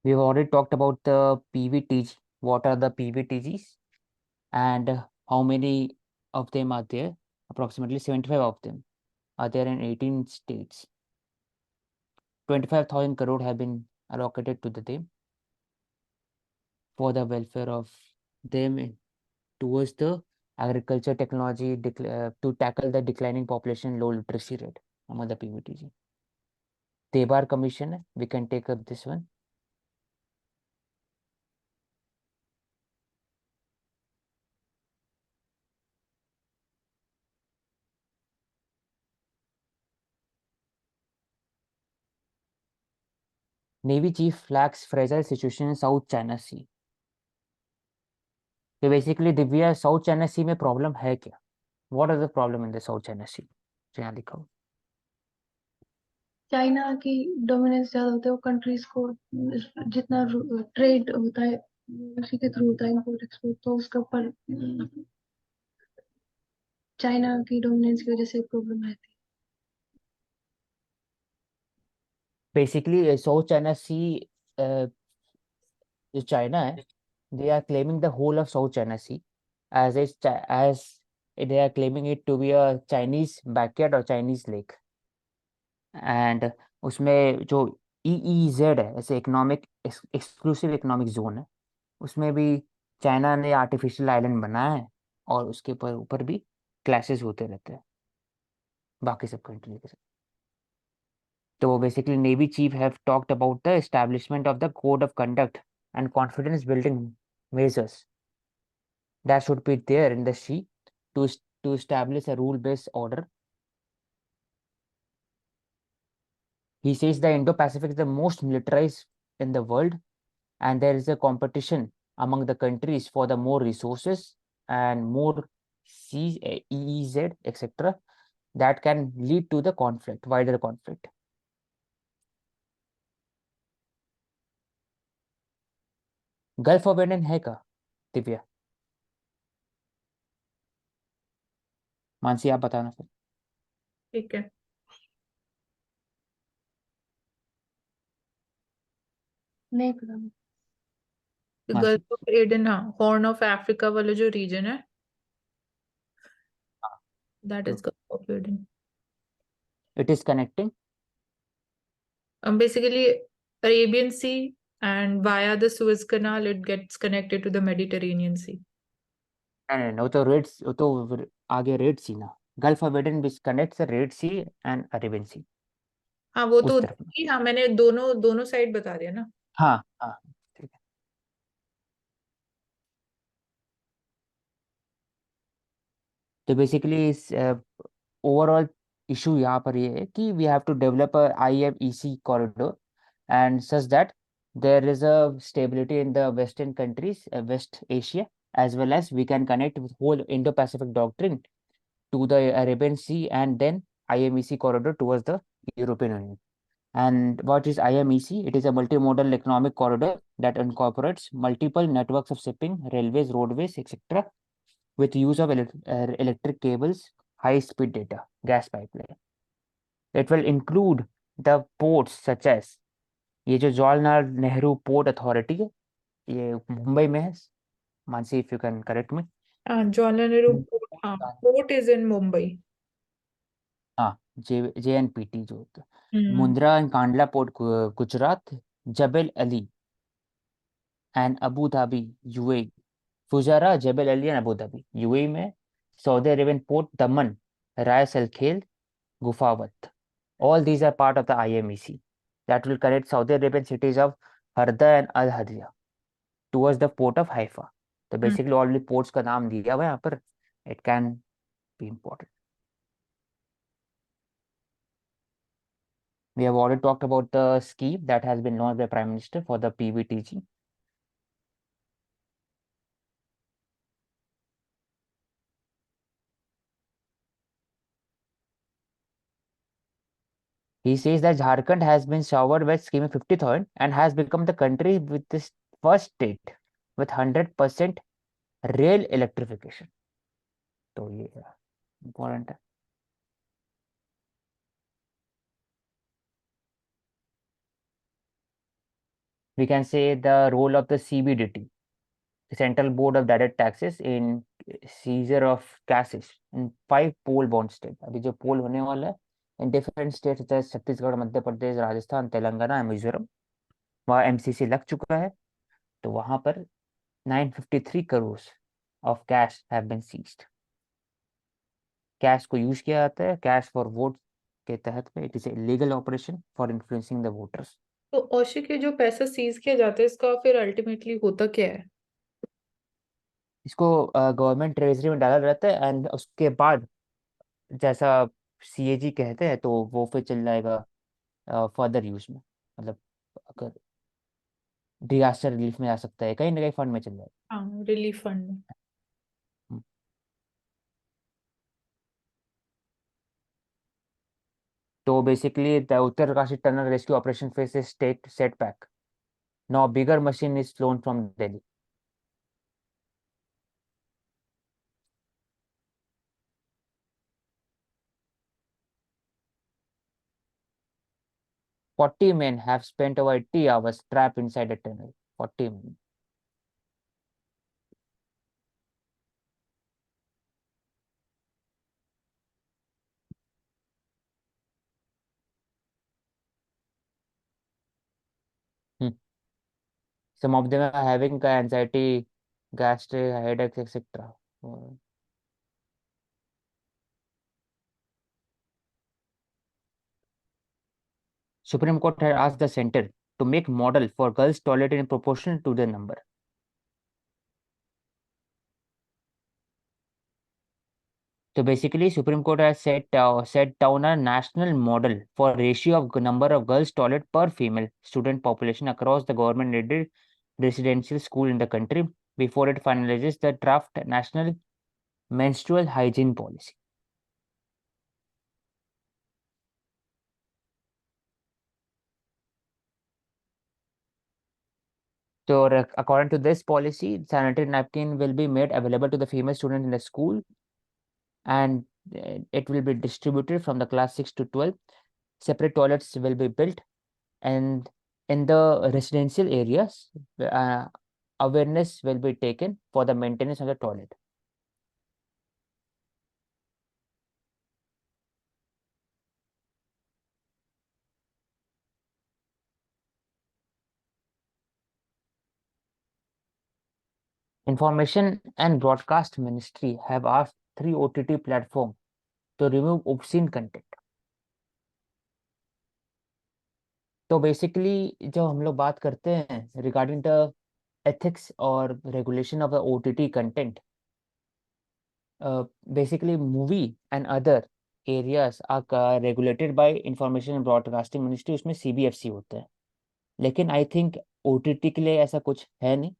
We've already talked about the PVTG. What are the PVTGs and how many of them are there? Approximately 75 of them are there in 18 states. 25,000 crore have been allocated to them for the welfare of them towards the agriculture technology to tackle the declining population low literacy rate among the PVTG. Tebar Commission, we can take up this one. Navy chief flags fragile situation in South China Sea. तो basically Divya South China Sea में problem है क्या? What is the problem in the South China Sea? जो यहाँ लिखा हो China की dominance ज्यादा होता है, वो कंट्रीज को जितना ट्रेड होता है उसी के थ्रू होता है, इंपोर्ट एक्सपोर्ट, तो उसके ऊपर चाइना की डोमिनेंस की वजह से प्रॉब्लम रहती है। बेसिकली साउथ चाइना सी जो चाइना है, they are claiming the whole of South China Sea as they are claiming it to be a Chinese backyard or Chinese lake. And उसमें जो EEZ है, ऐसे इकोनॉमिक एक्सक्लूसिव इकोनॉमिक जोन है, उसमें भी China ने आर्टिफिशियल आइलैंड बनाया है और उसके ऊपर भी क्लैशेस होते रहते हैं बाकी सब कंट्री के साथ. तो basically navy chief have talked about the establishment of the code of conduct and confidence building measures that should be there in the sea to establish a rule based order. He says the Indo-Pacific is the most militarized in the world and there is a competition among the countries for the more resources and more EEZ etc. that can lead to the conflict, wider conflict. Gulf of Aiden है का दिव्या? मानसी आप बताना फिर. ठीक है, नहीं पता मुझे। मानसी गल्फ ऑफ एडन, हाँ, हॉर्न ऑफ अफ्रीका वाला जो रीजन है, that is gulf of Aiden. it is connecting Basically, Arabian Sea and via the Suez Canal, it gets connected to the Mediterranean Sea. नहीं वो तो आगे रेड सी ना. Gulf of Aden connects Red Sea and Arabian Sea हाँ, वो उस तो तरफ में. हाँ, मैंने दोनों दोनों साइड बता दिया ना. हाँ हाँ ठीक है. तो बेसिकली इस ओवरऑल इशू यहाँ पर ये है कि we have to develop a IMEC corridor and such that there is a stability in the western countries, West Asia, as well as we can connect with whole Indo-Pacific doctrine to the Arabian Sea and then IMEC corridor towards the European Union. And what is IMEC? It is a multimodal economic corridor that incorporates multiple networks of shipping, railways, roadways, etc., with use of electric cables, high-speed data, gas pipeline. It will include the ports such as ये जो Jawaharlal Nehru port authority है, ये मुंबई में है. Mansi if you can correct me. Jawaharlal Nehru port, हाँ, port is in Mumbai. हाँ, JNPT जो होता है. Mundra and Kandla port Gujarat, Jebel Ali and Abu Dhabi UAE, Fujairah, Jebel Ali and Abu Dhabi UAE में. Saudi Arabian port Dammam, Ras al Khair, गुफावत. All these are part of the IMEC that will connect Saudi Arabian cities of Harda and Al Hadiya towards the port of Haifa. तो basically already ports का नाम दिया हुआ है यहाँ पर. It can be important. We have already talked about the scheme that has been launched by Prime Minister for the PVTG. He says that Jharkhand has been showered with scheme 50,000 and has become the country with this first state with 100% rail electrification. तो ये important है। We can say the role of the CBDT, the Central Board of Direct Taxes, in seizure of cash in 5 poll bond state। अभी जो पोल होने वाला है in different state जैसे छत्तीसगढ़, मध्य प्रदेश, राजस्थान, तेलंगाना, मिजोरम, वहाँ एमसीसी लग चुका है। तो वहां पर 953 crore of cash have been seized. Cash को यूज किया जाता है कैश फॉर वोट के तहत में। It is a legal operation for influencing the voters. तो औशिक, ये जो पैसा सीज किया जाता है इसका फिर अल्टीमेटली होता क्या है? इसको गवर्नमेंट ट्रेजरी में डाला रहता है एंड उसके बाद जैसा सीएजी कहते हैं तो वो फिर चल जाएगा फर्दर यूज में। मतलब अगर डिजास्टर रिलीफ में आ सकता है, कहीं ना कहीं फंड में चल जाएगा। हाँ, रिलीफ फंड में। हम्म। तो basically the Uttarkashi tunnel rescue operation face state setback. Now bigger machine is phloem from Delhi. 40 men have spent over 80 hours trapped inside a tunnel. 40 men. Hmm. Some of them are having anxiety, gastric, headaches, etc. Supreme Court had asked the center to make model for girls' toilet in proportion to the number. So basically, Supreme Court has set down a national model for ratio of number of girls' toilet per female student population across the government-aided residential school in the country before it finalizes the draft national menstrual hygiene policy. So according to this policy, sanitary napkin will be made available to the female student in the school, and it will be distributed from the class 6 to 12. Separate toilets will be built, and in the residential areas, awareness will be taken for the maintenance of the toilet. Information and Broadcast Ministry have asked 3 OTT platforms to remove obscene content. तो basically जो हम लोग बात करते हैं regarding the ethics or regulation of the OTT content, basically movie and other areas are regulated by Information and Broadcasting Ministry, उसमें CBFC होता है। लेकिन आई थिंक OTT के लिए ऐसा कुछ है नहीं।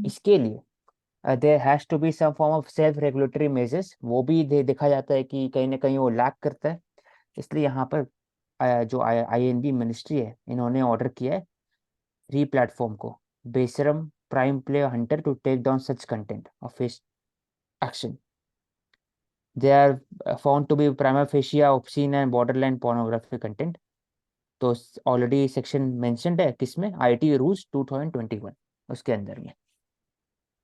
इसके लिए there has to be some form of self regulatory measures. वो भी देखा जाता है कि कहीं ना कहीं वो लैक करता है। इसलिए यहाँ पर जो INB मिनिस्ट्री है, इन्होंने ऑर्डर किया है 3 प्लेटफॉर्म को, Besharam, Prime Play, Hunter, to take down such content और face action. They are found to be prima facie obscene and borderline pornography content. तो ऑलरेडी सेक्शन मेंशन्ड है किसमें, IT रूल्स 2021 उसके अंदर में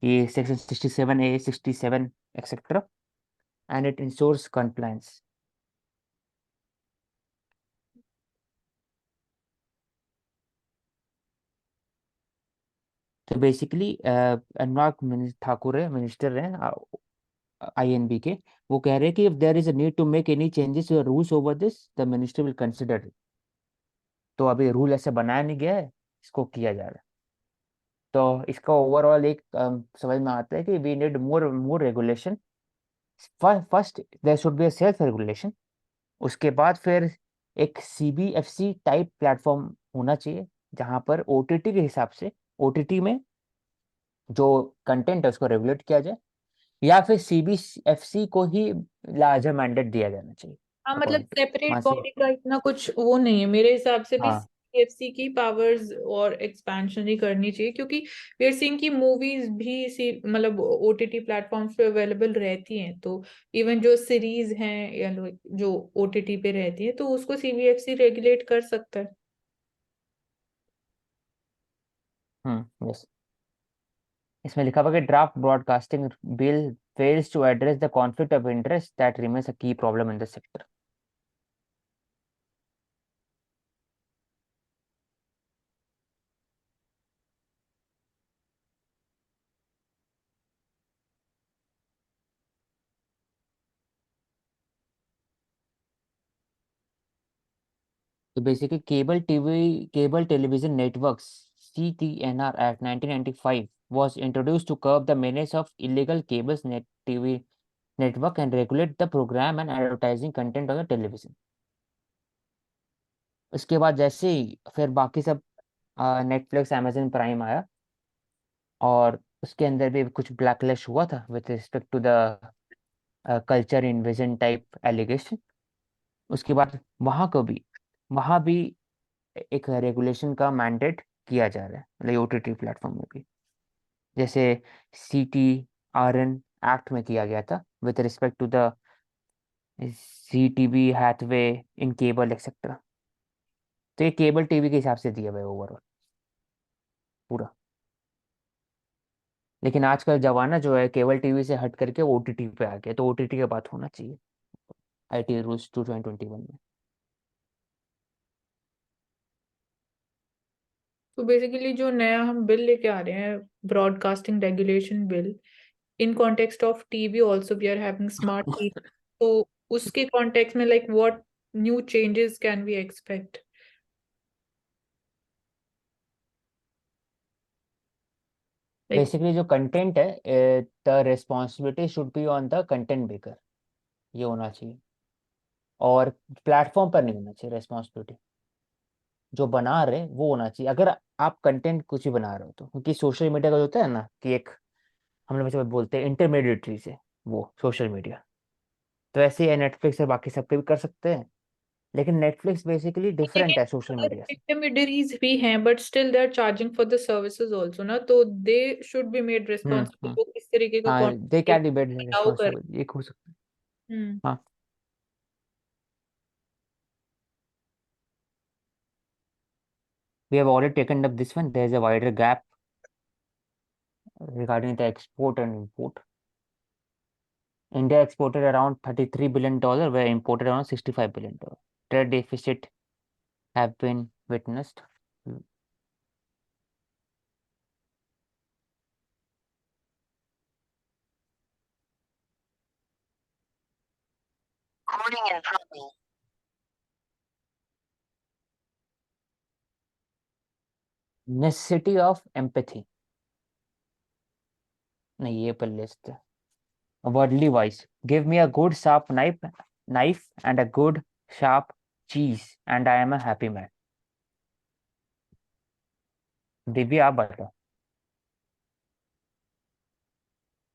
ये section 67A 67 etcetera, and it ensures compliance. तो basically Anurag Thakur है, मिनिस्टर हैं INB के, वो कह रहे हैं कि if there is a need to make any changes to the rules over this, the ministry will consider it. तो अभी रूल ऐसे बनाया नहीं गया है, इसको किया जा रहा है। तो इसका ओवरऑल एक समझ में आता है कि we need more regulation. First there should be a self regulation, उसके बाद फिर एक CBFC टाइप प्लेटफॉर्म होना चाहिए जहां पर OTT के हिसाब से OTT में जो कंटेंट है उसको रेगुलेट किया जाए, या फिर CBFC को ही लार्जर मैंडेट दिया जाना चाहिए हाँ, मतलब अकॉर्डिंग टू सेपरेट वहां से। बॉडी का इतना कुछ वो नहीं है मेरे हिसाब से भी। हाँ CFC की पावर्स और एक्सपेंशन ही करनी चाहिए, क्योंकि वी आर सीइंग कि मूवीज भी इसी मतलब OTT प्लेटफॉर्म्स पे अवेलेबल रहती हैं, तो इवन जो सीरीज हैं या जो OTT पे रहती है तो उसको CBFC रेगुलेट कर सकता है। यस, इसमें लिखा हुआ कि draft broadcasting bill fails to address the conflict of interest that remains a key problem in the sector. तो basically cable television networks CTNR Act 1995 was introduced to curb the menace of illegal cables net TV network and regulate the program and advertising content on the television. उसके बाद जैसे ही फिर बाकी सब Netflix Amazon prime आया, और उसके अंदर भी कुछ ब्लैकलिस्ट हुआ था with respect to the culture invasion type allegation. उसके बाद वहाँ भी एक रेगुलेशन का मैंडेट किया जा रहा है, मतलब OTT प्लेटफॉर्म में भी, जैसे CTRN एक्ट में किया गया था with respect to the CTV Hathway in cable etcetera. तो ये केबल टीवी के हिसाब से दिया हुआ है ओवरऑल पूरा। लेकिन आजकल जमाना जो है केबल टीवी से हट करके OTT पे आ गया, तो OTT के बात होना चाहिए IT रूल्स 2021 में। तो बेसिकली जो नया हम बिल लेके आ रहे हैं, broadcasting regulation bill, in context of TV also we are having smart TV, तो उसके कॉन्टेक्स्ट में like what new changes can we expect? Basically जो कंटेंट है, the responsibility should be on the content maker, ये होना चाहिए, और platform पर नहीं होना चाहिए रिस्पॉन्सिबिलिटी। जो बना रहे वो होना चाहिए, अगर आप कंटेंट कुछ ही बना रहे हो तो, क्योंकि सोशल मीडिया का जो होता है ना कि एक हम लोग जब बोलते हैं इंटरमीडिएटरी से वो सोशल मीडिया, तो ऐसे ही नेटफ्लिक्स और बाकी सब पे भी कर सकते हैं, लेकिन नेटफ्लिक्स बेसिकली डिफरेंट लेकिन है सोशल अगर मीडिया से। इंटरमीडियरीज भी हैं but still they are charging for the services also ना, तो they should be made responsible, hmm. वो किस तरीके का हाँ, they can be made content allow कर। रिस्पॉन्सिबल, ये हो सकता है। हम्म। हाँ, we have already taken up this one. There is a wider gap regarding the export and import. India exported around $33 billion, where imported around $65 billion. Trade deficit have been witnessed. Necessity of empathy. नहीं, ये पर list है। Worldly wise, give me a good sharp knife and a good sharp cheese, and I am a happy man. Divya, आप बताओ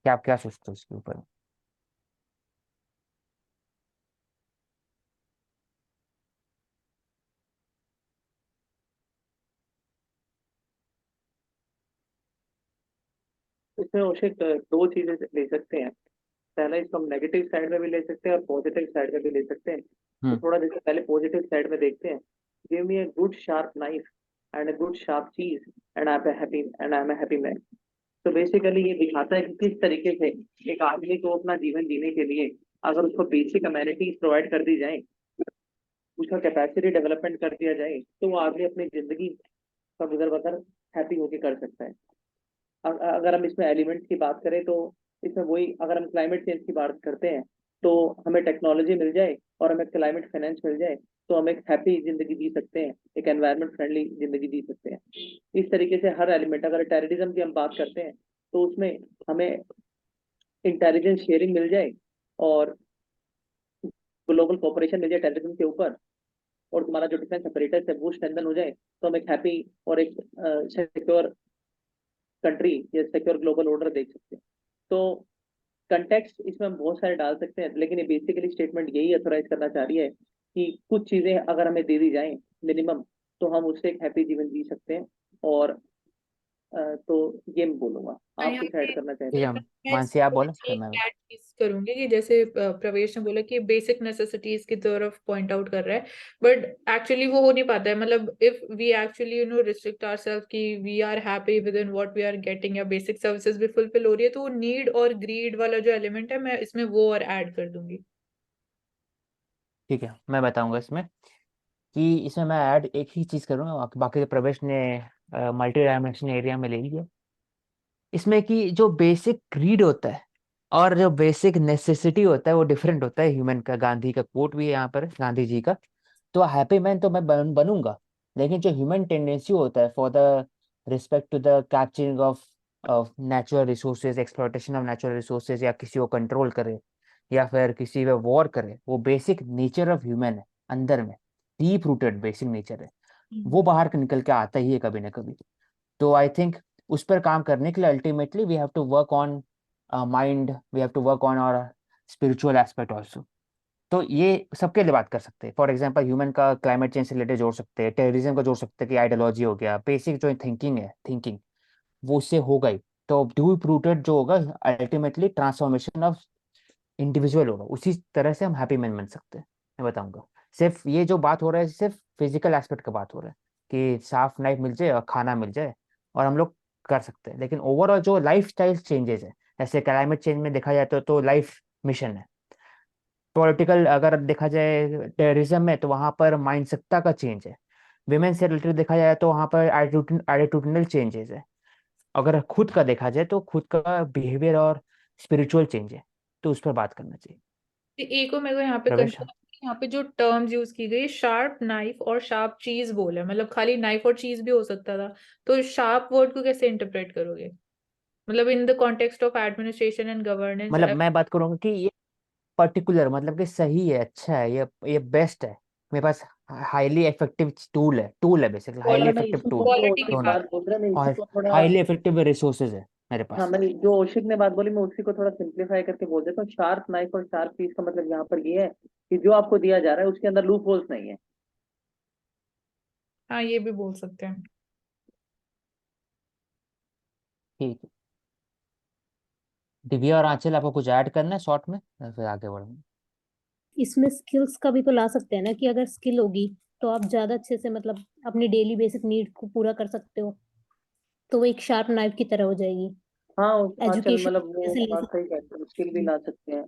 क्या आप क्या सोचते हो इसके ऊपर। इसमें औषिक दो चीजें ले सकते हैं। पहला, इसको हम नेगेटिव साइड में भी ले सकते हैं और पॉजिटिव साइड में भी ले सकते हैं। तो हम्म थोड़ा जैसे पहले पॉजिटिव साइड में देखते हैं। Give me a good sharp knife and a good sharp cheese and I am happy man. तो बेसिकली ये दिखाता है कि किस तरीके से एक आदमी को अपना जीवन जीने के लिए अगर उसको बेसिक अमेनिटीज प्रोवाइड कर दी जाए, उसका कैपेसिटी डेवलपमेंट कर दिया जाए, तो वो आदमी अपनी जिंदगी का गुजर बसर हैप्पी होके कर सकता है। अगर हम इसमें एलिमेंट्स की बात करें तो इसमें वही, अगर हम क्लाइमेट चेंज की बात करते हैं तो हमें टेक्नोलॉजी मिल जाए और हमें क्लाइमेट फाइनेंस मिल जाए तो हम एक हैप्पी जिंदगी जी सकते हैं, एक एनवायरनमेंट फ्रेंडली जिंदगी जी सकते हैं। इस तरीके से हर एलिमेंट, अगर टेररिज्म की हम बात करते हैं तो उसमें हमें इंटेलिजेंस शेयरिंग मिल जाए और ग्लोबल कोऑपरेशन मिल जाए टेररिज्म के ऊपर, और तुम्हारा जो डिफेंस अपरेटस है वो स्ट्रेंथन हो जाए, तो हम एक हैप्पी और एक सिक्योर कंट्री या सिक्योर ग्लोबल ऑर्डर देख सकते हैं। तो कंटेक्स्ट इसमें हम बहुत सारे डाल सकते हैं, लेकिन ये बेसिकली स्टेटमेंट यही अथोराइज करना चाह रही है कि कुछ चीजें अगर हमें दे दी जाएं मिनिमम, तो हम उससे एक हैप्पी जीवन जी सकते हैं। और तो ये मैं बोलूंगा। हाँ, आप यहाँ कुछ पे ऐड करना चाहते ठीक हैं? है, मैं मानसी इसमें आप बोलो फिर एक मैं। ऐड चीज करूंगी कि जैसे प्रवेश ने बोला कि बेसिक नेसेसिटीज की तरफ पॉइंट आउट कर रहा है, बट एक्चुअली वो हो नहीं पाता है। मतलब if we actually restrict ourselves कि we are happy with in what we are getting, या बेसिक सर्विसेज भी फुलफिल हो रही है, तो नीड और ग्रीड वाला जो एलिमेंट है मैं इसमें वो और ऐड कर दूंगी। ठीक है, मैं बताऊंगा इसमें कि इसमें मैं ऐड एक ही चीज़ करूँगा, बाकी तो प्रवेश ने मल्टी डायमेंशन एरिया में ले लिया। इसमें कि जो बेसिक नीड होता है और जो बेसिक नेसेसिटी होता है वो डिफरेंट होता है ह्यूमन का। गांधी का कोट भी है यहाँ पर, गांधी जी का। तो हैप्पी मैन तो मैं बनूंगा, लेकिन जो ह्यूमन टेंडेंसी होता है for the respect to the capturing of natural resources, exploitation of natural resources, या किसी को कंट्रोल करे या फिर किसी पे वॉर करे, वो बेसिक नेचर ऑफ ह्यूमन है अंदर में, डीप रूटेड बेसिक नेचर है। वो बाहर निकल के आता ही है कभी ना कभी। तो आई थिंक उस पर काम करने के लिए ultimately we have to work on mind, we have to work on our spiritual aspect also. तो ये सबके लिए बात कर सकते हैं। फॉर एग्जांपल ह्यूमन का क्लाइमेट चेंज से रिलेटेड जोड़ सकते हैं, टेररिज्म को जोड़ सकते हैं कि आइडियोलॉजी हो गया, बेसिक जो थिंकिंग है, थिंकिंग वो उससे हो गई। तो डीप रूटेड जो होगा अल्टीमेटली ट्रांसफॉर्मेशन ऑफ इंडिविजुअल होगा। उसी तरह से हम हैप्पी मैन बन सकते हैं। मैं बताऊंगा, सिर्फ ये जो बात हो रहा है सिर्फ फिजिकल एस्पेक्ट का बात हो रहा है कि साफ नाइफ मिल जाए और खाना मिल जाए और हम लोग कर सकते हैं। लेकिन ओवरऑल जो लाइफ स्टाइल चेंजेस है, जैसे क्लाइमेट चेंज में देखा जाए तो लाइफ मिशन है। पॉलिटिकल अगर देखा जाए टेररिज्म में, तो वहाँ पर मानसिकता का चेंज है। विमेन से रिलेटेड देखा जाए तो वहाँ पर एटीट्यूडनल चेंजेस है। अगर खुद का देखा जाए तो खुद का बिहेवियर और स्पिरिचुअल चेंज है। तो उस पर बात करना चाहिए। एक को मेरे को यहाँ पे प्रवेश। कंफ्यूज, यहाँ पे जो टर्म्स यूज की गई, शार्प नाइफ और शार्प चीज बोला है, मतलब खाली नाइफ और चीज भी हो सकता था। तो शार्प वर्ड को कैसे इंटरप्रेट करोगे? मतलब in the context of administration and governance. मतलब मैं बात करूंगा कि ये पर्टिकुलर मतलब कि सही है, अच्छा है, ये बेस्ट है। मेरे पास हाईली इफेक्टिव टूल है बेसिकली, हाईली और मैं इफेक्टिव इसी को टूल जो क्वालिटी की ओशिक दोनों। बात। बात बोल रहे हैं, मैं इसी और को थोड़ा, हाईली इफेक्टिव रिसोर्सेज है मेरे हाँ, पास। मैंने जो ओशिक ने बात बोली मैं उसी को थोड़ा सिंप्लीफाई करके बोल देता हूँ। शार्प नाइफ और शार्प चीज का मतलब यहाँ पर ये है कि जो आपको दिया जा रहा है उसके अंदर लूप होल्स नहीं है। हाँ, ये भी बोल सकते हैं। ठीक है, दिव्या और आंचल आपको कुछ ऐड करना है शॉर्ट में, या फिर आगे बढ़ूंगा? इसमें स्किल्स का भी तो ला सकते हैं ना, कि अगर स्किल होगी तो आप ज्यादा अच्छे से मतलब अपनी डेली बेसिक नीड को पूरा कर सकते हो, तो वो एक शार्प नाइफ की तरह हो जाएगी। हाँ, आंचल एजुकेशन मतलब वो जैसे ले बात सकते सही कहते हैं, स्किल भी हैं। ला सकते हैं।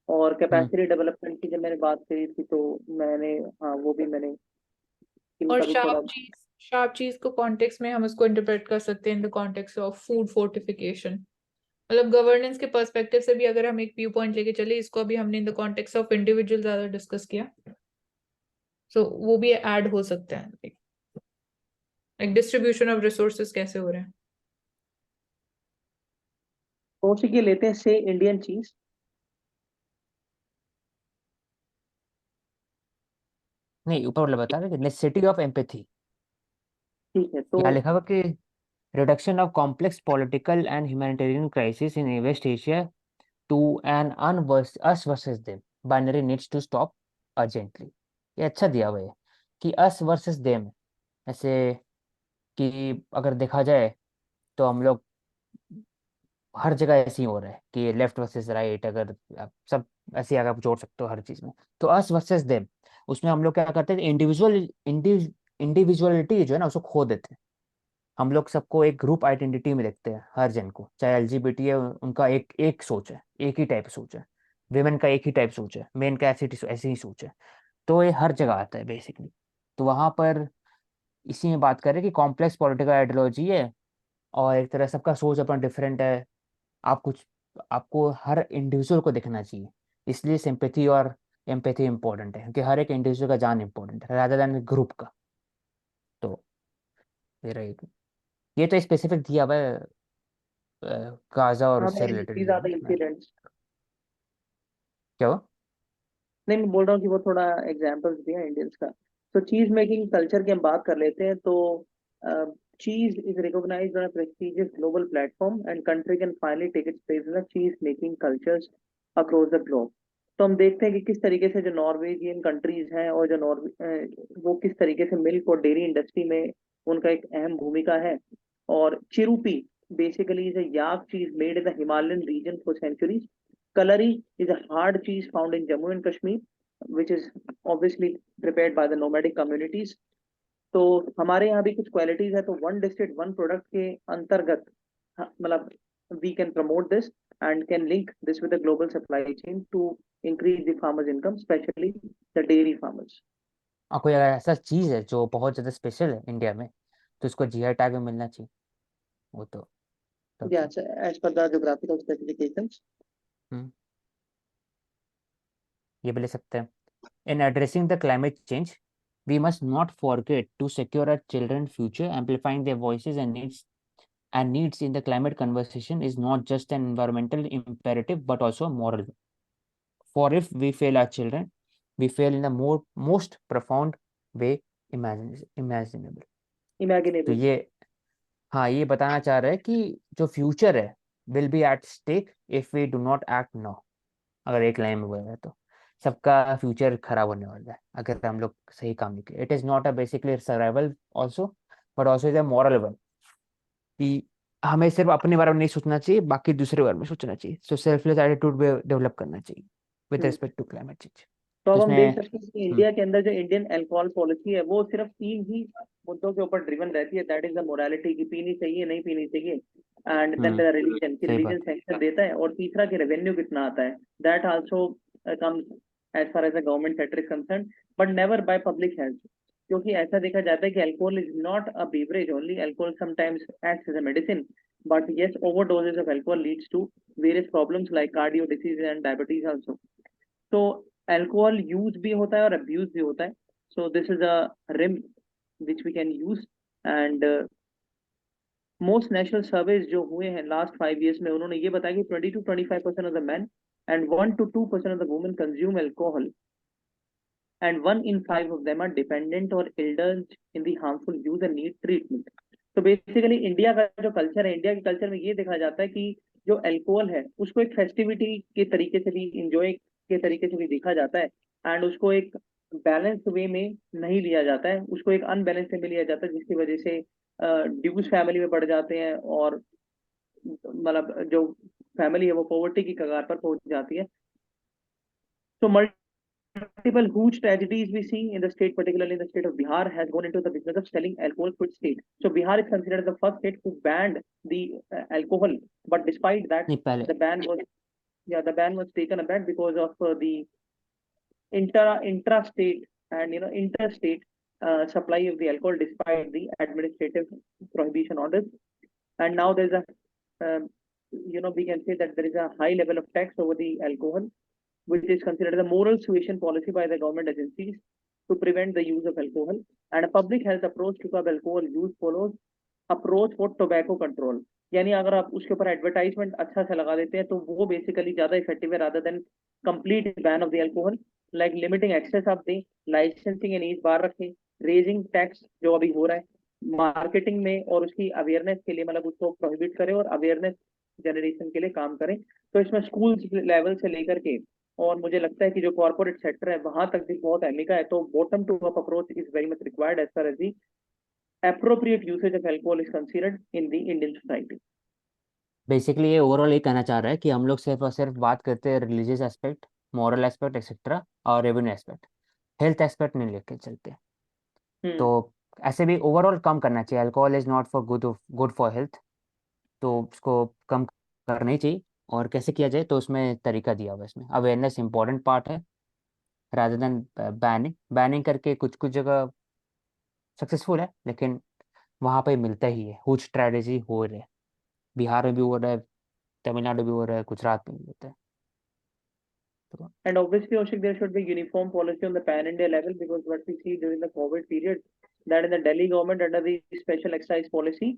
और हम्म। कैपेसिटी डेवलपमेंट की जब मैंने बात करी थी तो मैंने, हाँ, वो भी मैंने स्किल और का भी थोड़ा। शार्प चीज को कॉन्टेक्स्ट में हम उसको इंटरप्रेट कर सकते हैं in the context of food fortification. मतलब गवर्नेंस के पर्सपेक्टिव से भी अगर हम एक व्यू पॉइंट लेके चले, इसको भी हमने in the context of individual ज्यादा डिस्कस किया, तो वो भी ऐड हो सकते हैं। लाइक डिस्ट्रीब्यूशन ऑफ रिसोर्सेज कैसे हो रहे हैं। ओशिक ये लेते हैं से इंडियन चीज। नहीं, ऊपर वाला बता रहे नेसेसिटी ऑफ एम्पैथी। ठीक है, तो यहाँ लिखा हुआ कि reduction of complex political and humanitarian crisis in West Asia to an us versus them, binary needs to stop urgently. ये अच्छा दिया हुआ है कि अस वर्सेस देम। ऐसे कि अगर देखा जाए तो हम लोग हर जगह ऐसे ही हो रहा है कि लेफ्ट वर्सेस राइट, अगर आप सब ऐसे अगर आप जोड़ सकते हो हर चीज में। तो अस वर्सेस देम, उसमें हम लोग क्या करते हैं, इंडिविजुअलिटी जो है ना उसको खो देते हैं। हम लोग सबको एक ग्रुप आइडेंटिटी में देखते हैं, हर जन को, चाहे एलजीबीटी है उनका एक एक सोच है, एक ही टाइप सोच है। विमेन का एक ही टाइप सोच है, मेन का ऐसी ही सोच है। तो ये हर जगह आता है बेसिकली। तो वहां पर इसी में बात करें कि कॉम्प्लेक्स पॉलिटिकल आइडियोलॉजी है और एक तरह सबका सोच अपना डिफरेंट है। आप कुछ आपको हर इंडिविजुअल को देखना चाहिए। इसलिए सिंपैथी और एम्पैथी इंपॉर्टेंट है, क्योंकि हर एक इंडिविजुअल का जान इंपॉर्टेंट है रादर देन ग्रुप का। तो ये रहेगी। ये तो स्पेसिफिक दिया हुआ है गाजा और हाँ, उससे मैं रिलेटेड इतनी दिया हुआ ज्यादा है इंसिडेंट्स क्या हुआ? नहीं, मैं बोल रहा हूँ कि वो थोड़ा एग्जाम्पल्स दिया इंडियंस का। तो चीज मेकिंग कल्चर की हम बात कर लेते हैं। तो cheese is recognised on a prestigious global platform and country can finally take its place in the cheese making cultures across the globe. तो हम देखते हैं कि किस तरीके से जो नॉर्वेजियन कंट्रीज हैं और जो वो किस तरीके से मिल्क और डेयरी इंडस्ट्री में उनका एक अहम भूमिका है। और चिरुपी basically is a yak cheese made in the Himalayan region for centuries. Kalari is a hard cheese found in Jammu and Kashmir which is obviously prepared by the nomadic communities. तो हमारे यहाँ भी कुछ क्वालिटीज है, तो वन डिस्ट्रिक्ट वन प्रोडक्ट के अंतर्गत मतलब we can promote this and can link this with the global supply chain to increase the farmers income, especially the dairy farmers. और कोई अगर ऐसा चीज़ है जो बहुत ज़्यादा स्पेशल है इंडिया में, तो उसको जीआई टैग में मिलना चाहिए, वो तो तब Yeah, so as per the geographical specifications. ये भी ले सकते हैं। In addressing the climate change, we must not forget to secure our children's future. Amplifying their voices and needs in the climate conversation is not just an environmental imperative but also a moral one. For if we fail our children, we fail in the most profound way imaginable. तो Imaginable. ये बताना चाह रहे हैं कि जो future है will be at stake if we do not act now. अगर एक लाइन में बोला तो सबका फ्यूचर खराब होने वाला है अगर हम लोग सही काम नहीं किए। It is not a basically survival also but also is a moral one कि हमें सिर्फ अपने बारे में नहीं सोचना चाहिए, बाकी दूसरे बारे में सोचना चाहिए। सो सेल्फलेस एटीट्यूड भी डेवलप करना चाहिए with respect to climate change. तो अब हम देख जिसमें सकते हैं कि इंडिया के अंदर जो इंडियन अल्कोहल पॉलिसी है वो सिर्फ 3 ही मुद्दों के ऊपर ड्रिवन रहती है। दैट इज द मोरालिटी की पीनी चाहिए नहीं पीनी चाहिए, एंड देन द रिलीजन की सही रिलीजन बात। सैंक्शन देता है, और तीसरा कि रेवेन्यू कितना आता है। That also comes as far as the government sector is concern, but never by public health. क्योंकि ऐसा देखा जाता है कि alcohol is not a beverage only, alcohol sometimes acts as a medicine, but yes, overdoses of alcohol leads to various problems like cardio disease and diabetes also. तो alcohol use भी होता है और अब्यूज भी होता है। So this is a rim which we can use, and most national surveys जो हुए हैं लास्ट 5 years में, उन्होंने ये बताया कि 20 to 25% of the man and 1 to 2% of the women consume alcohol, and 1 in 5 of them are dependent or indulge in the harmful use and need treatment. तो basically India का जो कल्चर है, India के कल्चर में ये देखा जाता है कि जो अल्कोहल है उसको एक फेस्टिविटी के तरीके से भी, इंजॉय के तरीके से भी देखा जाता है, एंड उसको एक बैलेंस वे में नहीं लिया जाता है, उसको एक अनबैलेंस वे में लिया जाता है, जिसकी वजह से ड्यूज फैमिली में बढ़ जाते हैं और मतलब जो फैमिली है वो पॉवर्टी की कगार पर पहुंच जाती है। तो multiple huge tragedies we see in the state, particularly in the state of Bihar, has gone into the business of selling alcohol to its state. So Bihar is considered the first state who banned the alcohol, but despite that, नहीं पहले the ban was taken aback because of the intrastate and interstate supply of the alcohol, despite the administrative prohibition orders. And now there's a we can say that there is a high level of tax over the alcohol, which is considered a moral suasion policy by the government agencies to prevent the use of alcohol. And a public health approach to curb alcohol use follows approach for tobacco control. यानी अगर आप उसके ऊपर advertisement अच्छा से लगा देते हैं तो वो बेसिकली ज्यादा इफेक्टिव है rather than complete ban of the alcohol. Like limiting access आप दें, लाइसेंसिंग एंड एज बार रखें, रेजिंग टैक्स जो अभी हो रहा है, मार्केटिंग में और उसकी अवेयरनेस के लिए मतलब उसको प्रोहिबिट करें और अवेयरनेस जनरेशन के लिए काम करें। तो इसमें स्कूल लेवल से लेकर के, और मुझे लगता है कि जो कॉर्पोरेट सेक्टर है वहां तक भी बहुत अहमिका है। तो bottom to up approach is very much required as far as the appropriate usage of alcohol is considered in the Indian society. Basically ये ओवरऑल ये कहना चाह रहा है कि हम लोग सिर्फ और सिर्फ बात करते हैं religious aspect, moral aspect etcetera और रेवेन्यू एस्पेक्ट, हेल्थ एस्पेक्ट नहीं लेके चलते। तो ऐसे भी ओवरऑल कम करना चाहिए। Alcohol is not for good for health, तो उसको कम करना ही चाहिए। और कैसे किया जाए तो उसमें तरीका दिया हुआ है, इसमें अवेयरनेस इंपॉर्टेंट पार्ट है रादर देन बैनिंग करके कुछ कुछ जगह सक्सेसफुल है, लेकिन वहाँ पे मिलता ही है। हुज स्ट्रैटेजी हो रहे, बिहार में भी हो रहा है, तमिलनाडु भी हो रहा है, गुजरात में भी होता है। तो And obviously, Oshik, there should be uniform policy on the pan-India level, because what we see during the COVID period, that in the Delhi government under the special excise policy,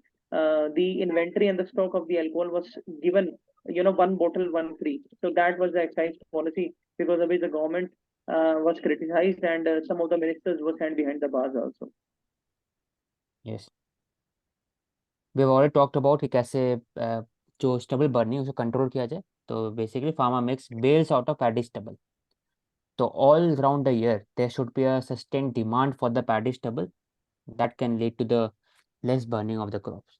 the inventory and the stock of the alcohol was given, 1 bottle, 1 free. So that was the excise policy, because of which the government was criticized, and some of the ministers were sent behind the bars also. Yes, we have already talked about कि कैसे जो stubble burning उसको control किया जाए। तो basically farmer makes bales out of paddy stubble, So all around the year, there should be a sustained demand for the paddy stubble that can lead to the less burning of the crops.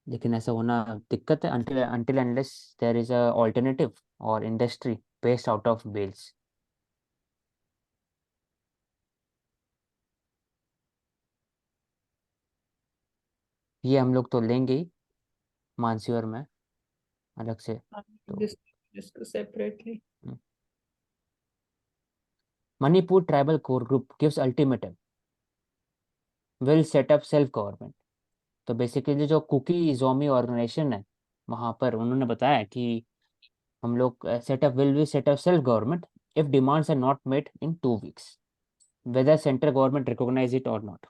लेकिन ऐसा होना दिक्कत है until unless there is a alternative or industry based out of bales. ये हम लोग तो लेंगे ही, मानसी और मैं अलग से. तो Discuss separately. Manipur tribal core group gives ultimatum, will set up self government. तो बेसिकली जो कुकी जोमी ऑर्गेनाइजेशन है वहां पर उन्होंने बताया कि हम लोग set up self government if demands are not met in 2 weeks, whether central government recognise it और नॉट.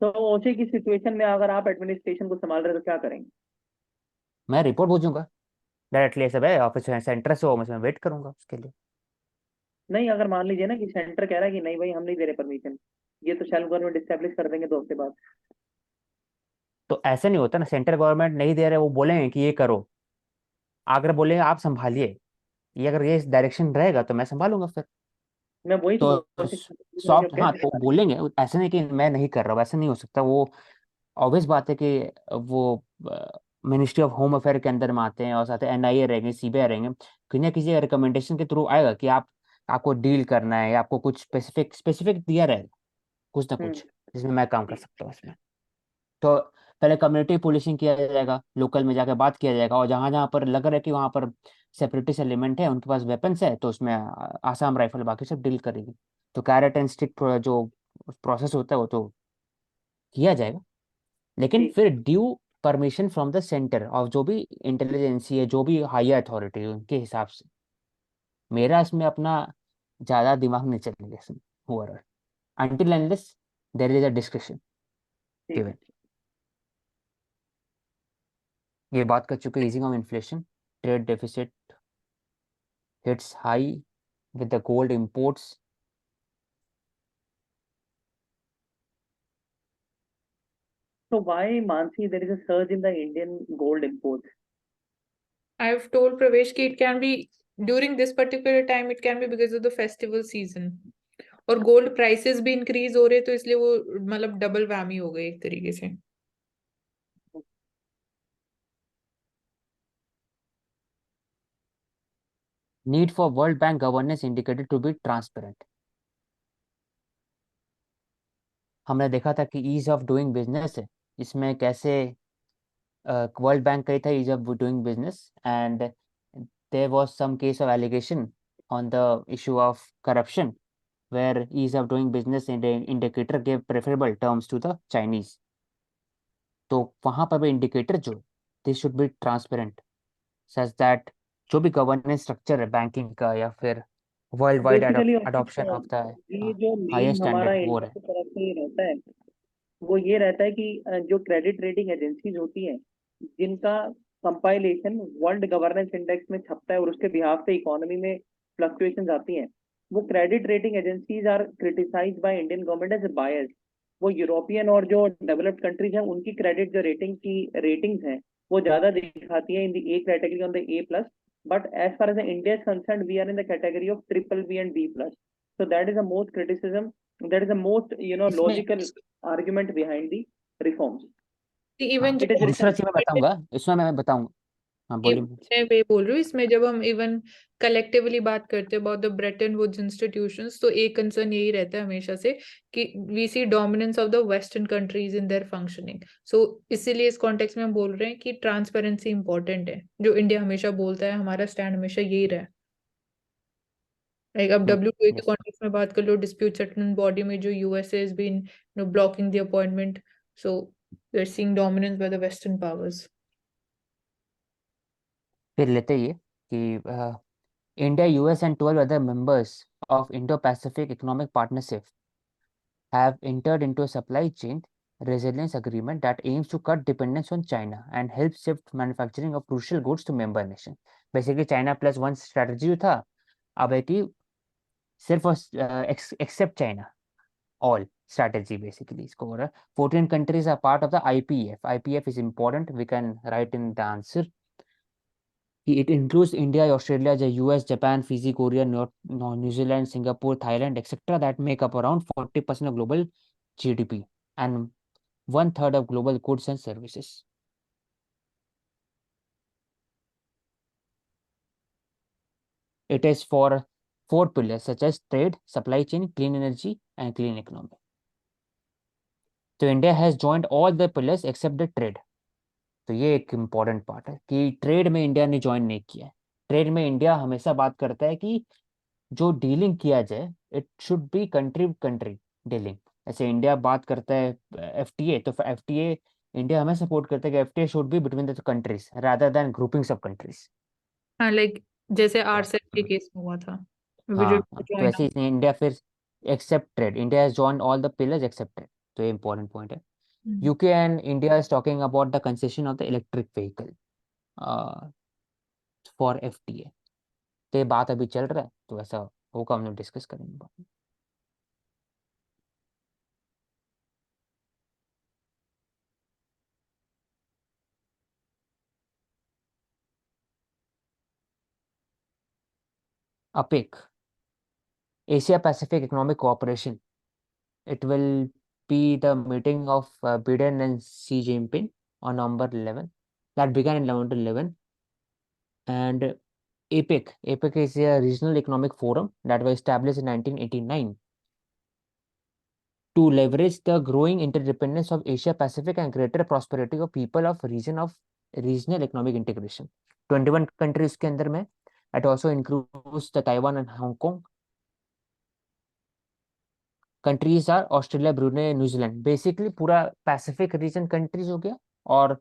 तो ओचे की सिचुएशन में अगर आप एडमिनिस्ट्रेशन को संभाल रहे हो तो क्या करेंगे? मैं रिपोर्ट भेजूंगा डायरेक्टली, सब है ऑफिस सेंटर से, मैं वेट करूंगा उसके लिए. नहीं, अगर मान लीजिए ना कि सेंटर कह रहा है कि नहीं भाई हम नहीं दे रहे परमिशन, ये तो सेल्फ गवर्नमेंट स्टैब्लिश कर देंगे 2 हफ्ते बाद. तो ऐसा नहीं होता ना, सेंट्रल गवर्नमेंट नहीं दे रहे, वो बोलेंगे कि ये करो, अगर बोलेंगे आप संभालिए, ये अगर ये डायरेक्शन रहेगा तो मैं संभालूंगा फिर. मैं वही तो तो सॉफ्ट, हाँ, तो बोलेंगे, ऐसा नहीं कि मैं नहीं कर रहा हूँ, ऐसा नहीं हो सकता. वो ऑब्वियस बात है कि वो मिनिस्ट्री ऑफ होम अफेयर के अंदर में आते हैं और साथ एनआईए रहेंगे, सीबीआई रहेंगे, किसी ना किसी रिकमेंडेशन के थ्रू आएगा कि आपको डील करना है या आपको कुछ स्पेसिफिक दिया रहेगा कुछ ना कुछ जिसमें मैं काम कर सकता हूँ इसमें. तो पहले कम्युनिटी पुलिसिंग किया जाएगा, लोकल में जाकर बात किया जाएगा, और जहां जहां पर लग रहा है कि वहां पर सेपरेटिस्ट एलिमेंट है, उनके पास वेपन्स है, तो उसमें आसाम राइफल बाकी सब डील करेगी. तो कैरेट एंड स्टिक जो प्रोसेस होता है वो तो किया जाएगा, लेकिन फिर due permission from the centre और जो भी इंटेलिजेंसी है, जो भी हायर अथॉरिटी है, उनके हिसाब से. मेरा इसमें अपना ज्यादा दिमाग नहीं चलेगा इसमें overall, until unless there is a discussion given. ये बात कर चुके, easing of inflation, trade deficit hits high with the gold imports. So why, Mansi, there is a surge in the Indian gold imports? I have told Pravesh कि it can be during this particular time, it can be because of the festival season, और gold prices भी increase हो रहे, तो इसलिए वो मतलब double whammy हो गई एक तरीके से. Need for World Bank governance indicated to be transparent. हमने देखा था कि ईज ऑफ डूइंग बिजनेस है, इसमें कैसे वर्ल्ड बैंक का ही था ease of doing business, and there was some case of allegation on the issue of corruption where ease of doing business indicator gave preferable terms to the Chinese. तो वहां पर भी इंडिकेटर जो this should be transparent such that जो भी governance structure है banking का या फिर world wide basically adoption of the ये जो हायर मेन हमारा स्टैंडर्ड वो इंडिया रहे. की तरफ से ये रहता है, वो ये रहता है कि जो क्रेडिट रेटिंग एजेंसीज होती हैं, जिनका कंपाइलेशन वर्ल्ड गवर्नेंस इंडेक्स में छपता है और उसके बिहाफ से इकोनॉमी में फ्लक्चुएशंस आती हैं, वो credit rating agencies are criticised by Indian government as बायर्स. वो यूरोपियन और जो डेवलप्ड कंट्रीज हैं उनकी क्रेडिट जो रेटिंग की रेटिंग्स हैं वो ज्यादा दिखाती है in the A category on the A+, but as far as India is concern we are in the category of BBB and B+. So that is the most criticism, that is the most logical argument behind the reforms. Even It is दूसरा चीज मैं बताऊंगा इसमें, मैं बताऊंगा. हाँ बोलिए. मैं वे बोल रही हूँ, इसमें जब हम इवन कलेक्टिवली बात करते हैं about the Bretton Woods institutions, तो एक कंसर्न यही रहता है हमेशा से कि we see dominance of the western countries in their functioning. So इसीलिए इस कॉन्टेक्स्ट में हम बोल रहे हैं कि ट्रांसपेरेंसी इंपॉर्टेंट है, जो इंडिया हमेशा बोलता है, हमारा स्टैंड हमेशा यही रहा है. लाइक अब WTO के कॉन्टेक्स्ट में बात कर लो, डिस्प्यूट सेटलमेंट बॉडी में जो USA has been blocking the appointment, so we are seeing dominance by the western powers. फिर लेते ही कि India, US and 12 other members of Indo-Pacific Economic Partnership have entered into a supply chain resilience agreement that aims to cut dependence on China and help shift manufacturing of crucial goods to member nation. Basically China+1 strategy जो था, अब है कि सिर्फ accept China all strategy basically इसको हो रहा है. 14 countries are part of the IPF. IPF is important, we can write in the answer. It includes India, Australia, US, Japan, Fiji, Korea, New Zealand, Singapore, Thailand, etc. that make up around 40% of global GDP and 1/3 of global goods and services. It is for 4 pillars such as trade, supply chain, clean energy, and clean economy. तो India has joined all the pillars except the trade. तो ये एक important part है कि trade में India ने join नहीं किया है. ट्रेड में इंडिया हमेशा बात करता है कि जो डीलिंग किया जाए it should be country country dealing. ऐसे इंडिया बात करता है एफटीए, तो एफटीए इंडिया हमें सपोर्ट करता है कि FTA should be between the countries rather than groupings of countries. हाँ, लाइक जैसे आरसेप के केस में हुआ था, हाँ, तो ऐसे ही इंडिया फिर except trade. India has joined all the pillars except trade. तो ये इंपॉर्टेंट पॉइंट है. UK and India is talking about the concession of the electric vehicle for FTA. तो ये बात अभी चल रहा है, तो ऐसा होगा, हम लोग डिस्कस करेंगे बाद में. APEC, Asia Pacific Economic Cooperation. It will be the meeting of Biden and Xi Jinping on November 11. That began in November 11. And APEC is a regional economic forum that was established in 1989 to leverage the growing interdependence of Asia Pacific and greater prosperity of people of regional economic integration. 21 countries के अंदर में. It also includes the Taiwan and Hong Kong. Countries are Australia, Brunei, New Zealand. Basically पूरा Pacific region countries हो गया. और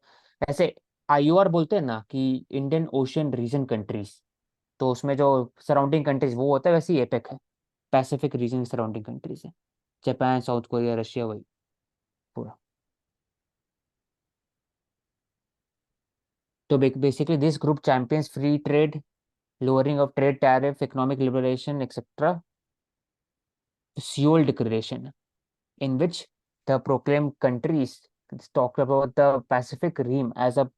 ऐसे IOR बोलते हैं ना कि इंडियन ओशियन रीजन कंट्रीज, तो उसमें जो सराउंडिंग कंट्रीज वो होता है, वैसे ही एपेक है, पैसिफिक रीजन सराउंडिंग कंट्रीज है. जापान, साउथ कोरिया, रशिया, वही पूरा. तो basically this group champions free trade, lowering of trade tariff, economic liberation, etc. Seoul Declaration, in which the proclaimed countries talk about the Pacific Rim as a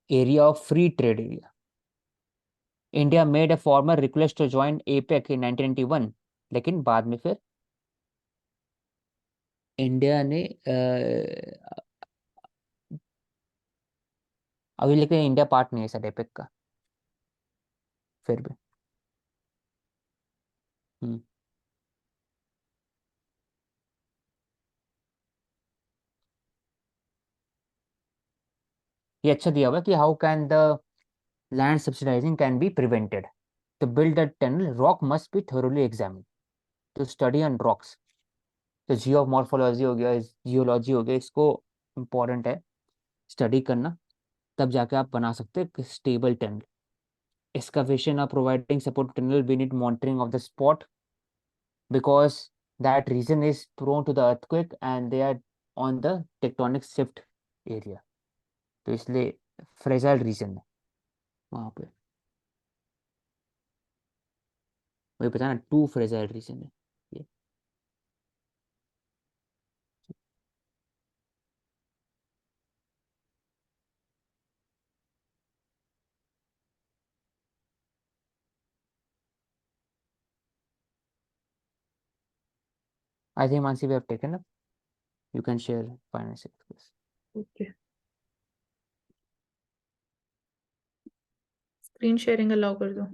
area of free trade area. India made a formal request to join APEC in 1991, लेकिन बाद में फिर India ने अभी, लेकिन India part नहीं है sir APEC का फिर भी. ये अच्छा दिया हुआ है कि how can the land subsidizing can be prevented. To build a tunnel, rock must be thoroughly examined. To study on rocks, तो जियोमॉर्फोलॉजी हो गया, जियोलॉजी हो गया, इसको इम्पोर्टेंट है स्टडी करना, तब जाके आप बना सकते हैं stable tunnel. Excavation or providing support tunnel, we need monitoring of the spot because that region is prone to the earthquake and they are on the tectonic shift area. तो इसलिए फ्रेजाइल रीजन है वहाँ पे. वही पता ना, 2 fragile reason है ये. I think Mansi, we have taken up. You can share finance express. Okay, screen sharing allow कर दो.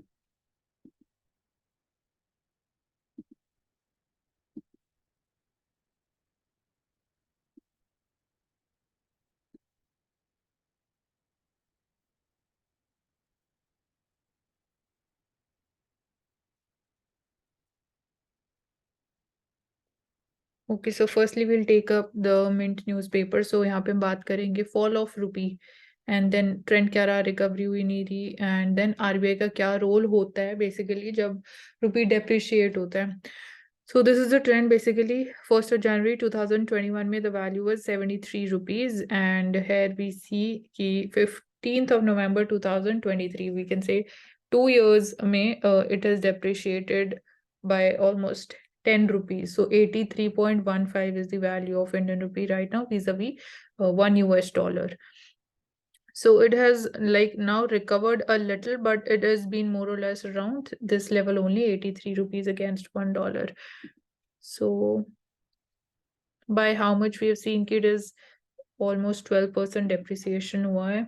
Okay, so firstly will take up the Mint newspaper. So यहाँ पे हम बात करेंगे fall of rupee and then trend क्या रहा, recovery हुई नहीं रही, एंड देन आरबीआई का क्या रोल होता है बेसिकली जब रूपी डेप्रिशिएट होता है. So this is the trend basically. 1st of January 2021 में the value was 73 rupees, and here we see कि 15th of November 2023, we can say 2 years में it has depreciated by almost 10 rupees. So 83.15 is the value of Indian rupee right now vis-a-vis $1. So it has like now recovered a little, but it has been more or less around this level only, 83 rupees against $1. So by how much we have seen कि it is almost 12% depreciation हुआ है.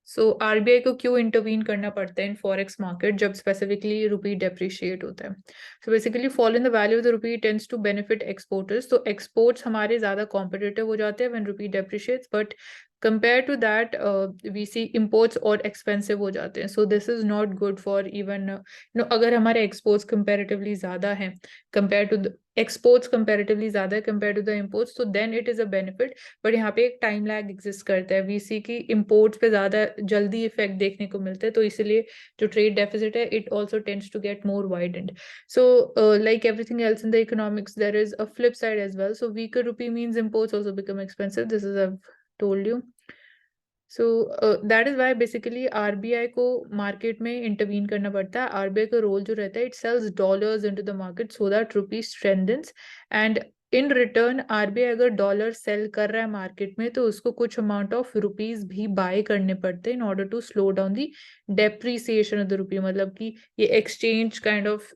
So RBI को क्यों intervene करना पड़ता है in forex market जब specifically rupee depreciate होता है? So basically fall in the value of the rupee tends to benefit exporters. तो एक्सपोर्ट्स हमारे ज्यादा कॉम्पिटिटिव हो जाते हैं when rupee depreciates, but compare to that we see imports और एक्सपेंसिव हो जाते हैं. So this is not good for even अगर हमारे एक्सपोर्ट्स कंपेरेटिवली ज्यादा हैं compare to the exports comparatively ज्यादा है कंपेयर टू द इम्पोर्ट्स, तो then it is a benefit. But यहाँ पे एक टाइम लैग एग्जिस्ट करता है. वी सी की इम्पोर्ट्स पे ज्यादा जल्दी इफेक्ट देखने को मिलता है, तो इसलिए जो ट्रेड डेफिसिट है it also tends to get more widened. So like everything else in the economics there is a flip side as well. So weaker rupee means imports also become expensive. This is I told you. So that is why basically RBI को market में intervene करना पड़ता है. RBI का role जो रहता है it sells dollars into the market so that rupee strengthens, and in return RBI अगर डॉलर सेल कर रहा है मार्केट में तो उसको कुछ अमाउंट ऑफ रुपीज भी बाय करने पड़ते हैं in order to slow down the depreciation of the rupee. मतलब कि ये एक्सचेंज काइंड ऑफ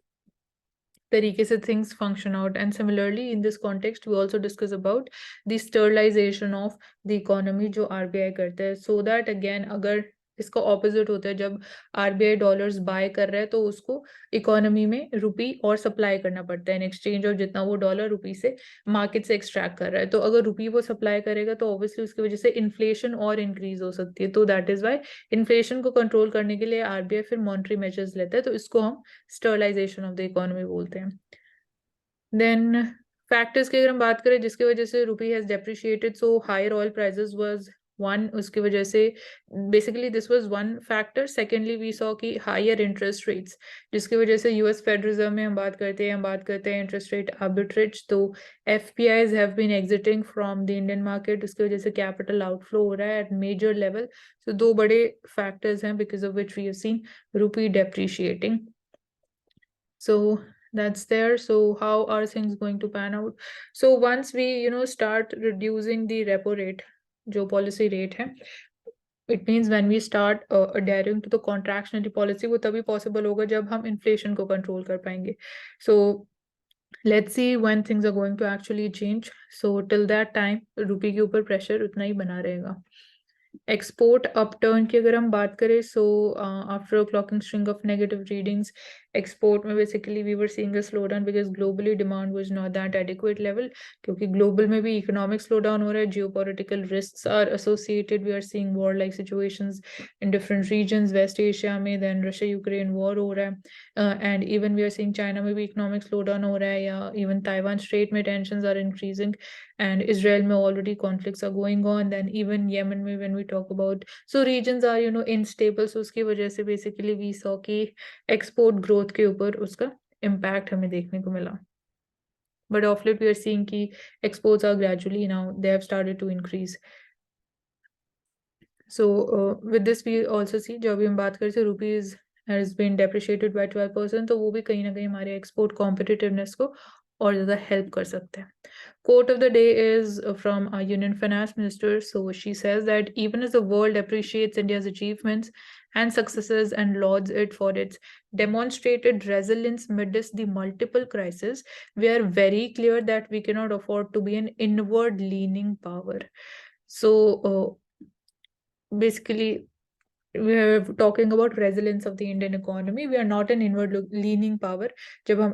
तरीके से things function out. And similarly in this context we also discuss about the sterilization of the economy जो RBI करता है, so that again अगर इसका ऑपोजिट होता है जब RBI डॉलर्स बाय कर रहा है तो उसको इकोनॉमी में रुपी और सप्लाई करना पड़ता है इन एक्सचेंज ऑफ जितना वो डॉलर रुपी से मार्केट से एक्सट्रैक्ट कर रहा है. तो अगर रुपी वो सप्लाई करेगा तो ऑब्वियसली उसकी वजह से इन्फ्लेशन और इंक्रीज हो सकती है. तो दैट इज वाई इन्फ्लेशन को कंट्रोल करने के लिए RBI फिर मॉनेटरी मेजर्स लेता है, तो इसको हम स्टरलाइजेशन ऑफ द इकोनॉमी बोलते हैं. देन फैक्टर्स की अगर हम बात करें जिसकी वजह से rupee has depreciated, so higher oil prices was one, उसकी वजह से basically this was one factor. Secondly we saw कि हायर इंटरेस्ट रेट्स जिसकी वजह से यूएस फेडरल रिजर्व में हम बात करते हैं इंटरेस्ट रेट आर्बिट्रेज. तो FPIs have been exiting from the Indian market, उसकी वजह से कैपिटल आउटफ्लो हो रहा है एट मेजर लेवल. सो दो बड़े फैक्टर्स हैं because of which we have seen rupee depreciating. So that's there. So how are things going to pan out? So once we start reducing the repo rate जो policy rate है, it means when we start adhering to the contractionary policy, वो तभी possible होगा जब हम inflation को control कर पाएंगे. So let's see when things are going to actually change. So till that time रुपये के ऊपर pressure उतना ही बना रहेगा. एक्सपोर्ट अपटर्न की अगर हम बात करें, so after a clocking string of negative readings export में basically we were seeing a slow down because globally demand was not that adequate level, क्योंकि ग्लोबल में भी इकोनॉमिक स्लो डाउन हो रहा है. Geopolitical risks are associated, we are seeing war like situations in different regions. West Asia में then Russia Ukraine war हो रहा है, and even we are seeing China में भी इकोनॉमिक स्लो डाउन हो रहा है, या इवन ताइवान स्ट्रेट में tensions are increasing, and Israel में already conflicts are going on. Then even Yemen में when we talk about, so regions are unstable. So उसकी वजह से basically we saw कि export growth के ऊपर उसका impact हमें देखने को मिला. But of late we are seeing कि exports are gradually now they have started to increase. So with this we also see जब भी हम बात करते हैं rupees has been depreciated by 12%, तो वो भी कहीं ना कहीं हमारे export competitiveness को और ज़्यादा help कर सकते हैं. Quote of the day is from our Union Finance Minister. So she says that even as the world appreciates India's achievements and successes and lauds it for its demonstrated resilience amidst the multiple crises, we are very clear that we cannot afford to be an inward-leaning power. So basically, we are talking about resilience of the Indian economy. We are not an inward-leaning power. जब हम